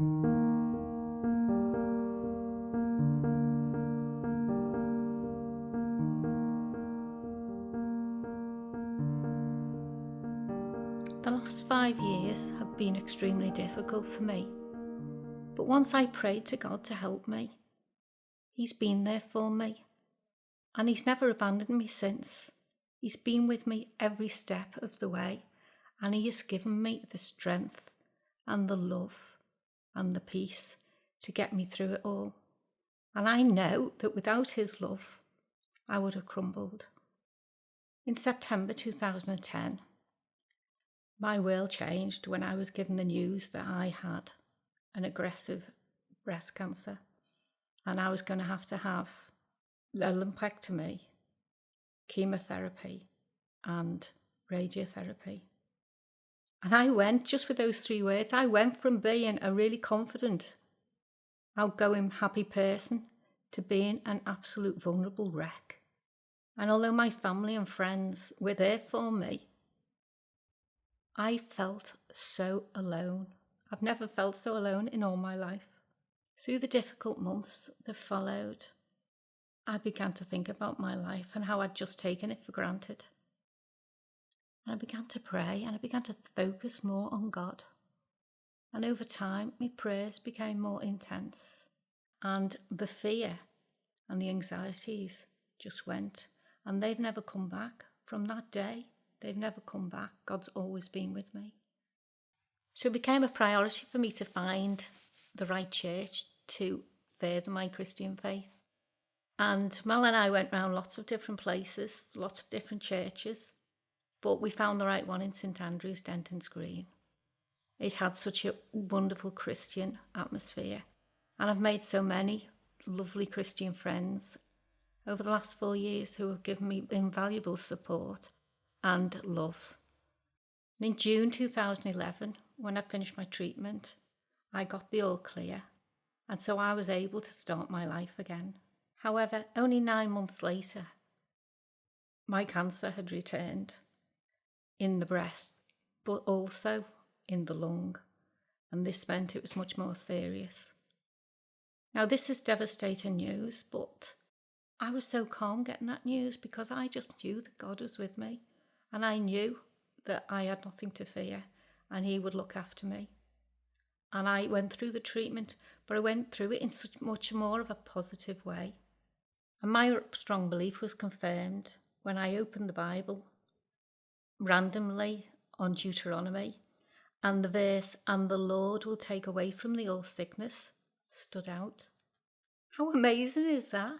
The last 5 years have been extremely difficult for me, but once I prayed to God to help me, He's been there for me, and He's never abandoned me since. He's been with me every step of the way, and He has given me the strength and the love and the peace to get me through it all. And I know that without His love, I would have crumbled. In September 2010, my world changed when I was given the news that I had an aggressive breast cancer and I was going to have a lumpectomy, chemotherapy and radiotherapy. And I went, just with those 3 words, I went from being a really confident, outgoing, happy person to being an absolute vulnerable wreck. And although my family and friends were there for me, I felt so alone. I've never felt so alone in all my life. Through the difficult months that followed, I began to think about my life and how I'd just taken it for granted. And I began to pray and I began to focus more on God. And over time, my prayers became more intense. And the fear and the anxieties just went. And they've never come back. From that day, they've never come back. God's always been with me. So it became a priority for me to find the right church to further my Christian faith. And Mel and I went round lots of different places, lots of different churches, but we found the right one in St Andrew's, Denton's Green. It had such a wonderful Christian atmosphere, and I've made so many lovely Christian friends over the last 4 years who have given me invaluable support and love. And in June 2011, when I finished my treatment, I got the all clear, and so I was able to start my life again. However, only 9 months later, my cancer had returned in the breast, but also in the lung, and this meant it was much more serious. Now, this is devastating news, but I was so calm getting that news because I just knew that God was with me, and I knew that I had nothing to fear and He would look after me. And I went through the treatment, but I went through it in such much more of a positive way. And my strong belief was confirmed when I opened the Bible randomly on Deuteronomy, and the verse, "And the Lord will take away from thee all sickness," stood out. How amazing is that?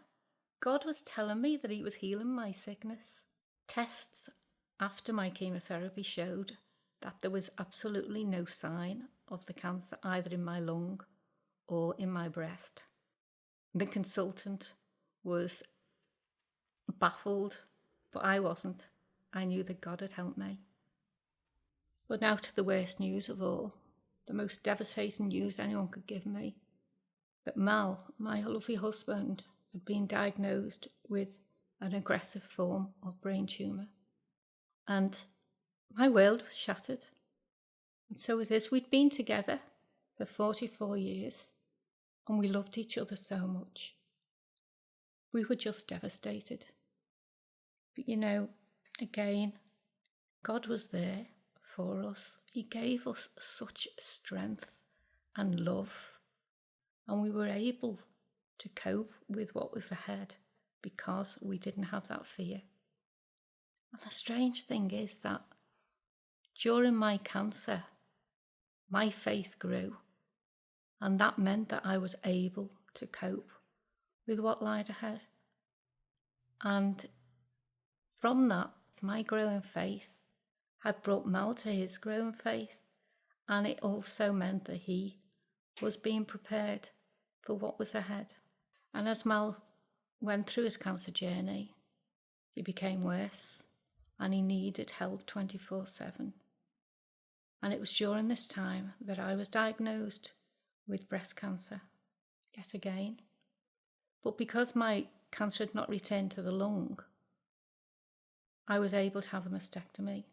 God was telling me that He was healing my sickness. Tests after my chemotherapy showed that there was absolutely no sign of the cancer either in my lung or in my breast. The consultant was baffled, but I wasn't. I knew that God had helped me. But now to the worst news of all, the most devastating news anyone could give me, that Mal, my lovely husband, had been diagnosed with an aggressive form of brain tumour. And my world was shattered. And so it is. We'd been together for 44 years and we loved each other so much. We were just devastated. But again, God was there for us. He gave us such strength and love, and we were able to cope with what was ahead because we didn't have that fear. And the strange thing is that during my cancer, my faith grew, and that meant that I was able to cope with what lied ahead. And from that, my growing faith had brought Mal to his growing faith, and it also meant that he was being prepared for what was ahead. And as Mal went through his cancer journey, he became worse and he needed help 24/7. And it was during this time that I was diagnosed with breast cancer yet again. But because my cancer had not returned to the lung, I was able to have a mastectomy.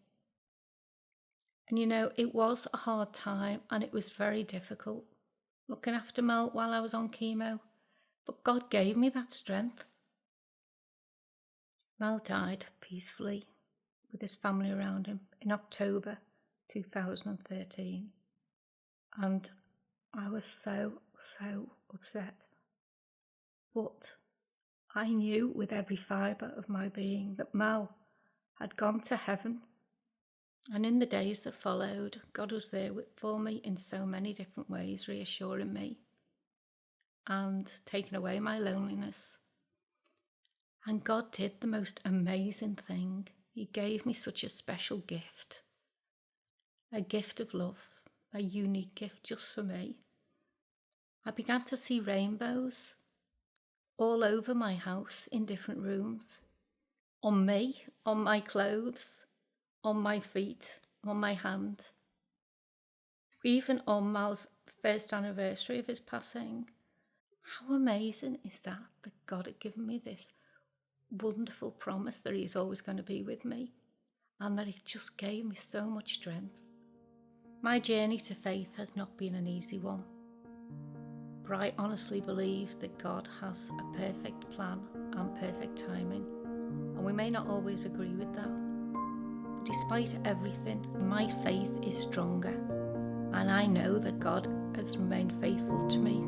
And it was a hard time and it was very difficult. looking after Mel while I was on chemo, but God gave me that strength. Mel died peacefully with his family around him in October 2013, and I was so upset. But I knew with every fibre of my being that Mel had gone to heaven. And in the days that followed, God was there for me in so many different ways, reassuring me and taking away my loneliness. And God did the most amazing thing. He gave me such a special gift, a gift of love, a unique gift just for me. I began to see rainbows all over my house in different rooms, on me, on my clothes, on my feet, on my hand, even on Mal's first anniversary of his passing. How amazing is that God had given me this wonderful promise that he's always going to be with me, and that it just gave me so much strength. My journey to faith has not been an easy one, but I honestly believe that God has a perfect plan and perfect timing, and we may not always agree with that. But despite everything, my faith is stronger, and I know that God has remained faithful to me